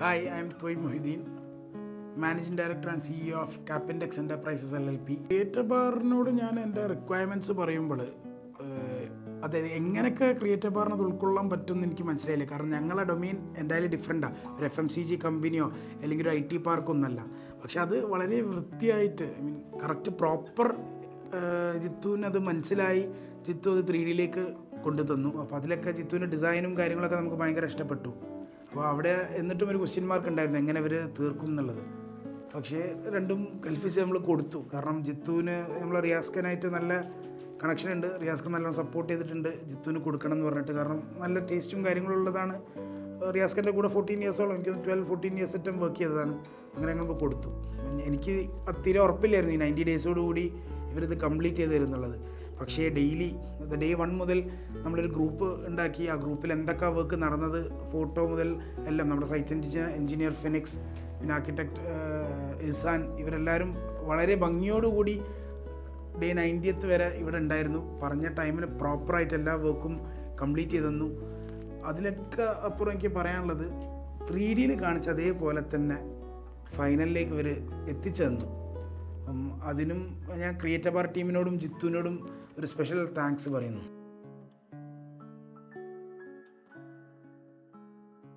Hi, I am Thoy Mohideen, Managing Director and CEO of Capendex Enterprises LLP. Creator ബാറിനോട് ഞാൻ എൻ്റെ requirements പറയുമ്പോൾ അതായത് എങ്ങനെയൊക്കെ ക്രിയേറ്റർ ബാറിന് അത് ഉൾക്കൊള്ളാൻ പറ്റുമെന്ന് എനിക്ക് മനസ്സിലായില്ല. കാരണം ഞങ്ങളുടെ ഡൊമെയിൻ എന്തായാലും ഡിഫറെൻറ്റാണ്. ഒരു FMCG കമ്പനിയോ അല്ലെങ്കിൽ ഒരു IT പാർക്കൊന്നുമല്ല. പക്ഷെ അത് വളരെ വൃത്തിയായിട്ട് കറക്റ്റ് പ്രോപ്പർ ജിത്തുവിന് അത് മനസ്സിലായി. ജിത്തു അത് 3Dയിലേക്ക് കൊണ്ടു തന്നു. അപ്പോൾ അതിലൊക്കെ ജിത്തുവിൻ്റെ ഡിസൈനും കാര്യങ്ങളൊക്കെ നമുക്ക് ഭയങ്കര ഇഷ്ടപ്പെട്ടു. അപ്പോൾ അവിടെ എന്നിട്ടും ഒരു ക്വസ്റ്റ്യൻ മാർക്ക് ഉണ്ടായിരുന്നു എങ്ങനെ അവർ തീർക്കും എന്നുള്ളത്. പക്ഷേ രണ്ടും കൽപ്പിച്ച് നമ്മൾ കൊടുത്തു. കാരണം ജിത്തുവിന് നമ്മൾ റിയാസ്കനായിട്ട് നല്ല കണക്ഷൻ ഉണ്ട്. റിയാസ്കൻ നല്ലോണം സപ്പോർട്ട് ചെയ്തിട്ടുണ്ട് ജിത്തുവിന് കൊടുക്കണം എന്ന് പറഞ്ഞിട്ട്. കാരണം നല്ല ടേസ്റ്റും കാര്യങ്ങളും ഉള്ളതാണ്. റിയാസ്കൻ്റെ കൂടെ 14 ഇയേഴ്സോളം, എനിക്ക് 12-14 ഇയേഴ്സ് ആയിട്ടും വർക്ക് ചെയ്തതാണ്. അങ്ങനെ ഞങ്ങൾ കൊടുത്തു. എനിക്ക് തീരെ ഉറപ്പില്ലായിരുന്നു ഈ 90 ഡേയ്സോടുകൂടി ഇവരിത് കംപ്ലീറ്റ് ചെയ്ത് തരുന്നുള്ളത്. പക്ഷേ ഡെയിലി ഡേ 1 മുതൽ നമ്മളൊരു ഗ്രൂപ്പ് ഉണ്ടാക്കി. ആ ഗ്രൂപ്പിൽ എന്തൊക്കെ വർക്ക് നടന്നത്, ഫോട്ടോ മുതൽ എല്ലാം, നമ്മുടെ സൈറ്റ് എഞ്ചിനീയർ ഫിനിക്സ്, പിന്നെ ആർക്കിടെക്ട് ഇസാൻ, ഇവരെല്ലാവരും വളരെ ഭംഗിയോടുകൂടി ഡേ 90th വരെ ഇവിടെ ഉണ്ടായിരുന്നു. പറഞ്ഞ ടൈമിന് പ്രോപ്പറായിട്ട് എല്ലാ വർക്കും കംപ്ലീറ്റ് ചെയ്ത് തന്നു. അതിലൊക്കെ അപ്പുറം എനിക്ക് പറയാനുള്ളത് 3Dയിൽ കാണിച്ച അതേപോലെ തന്നെ ഫൈനലിലേക്ക് ഇവർ എത്തിച്ചു തന്നു. അതിനും ഞാൻ ക്രിയേറ്റർ ബാർ ടീമിനോടും ജിത്തുവിനോടും ഒരു സ്പെഷ്യൽ താങ്ക്സ് പറയുന്നു.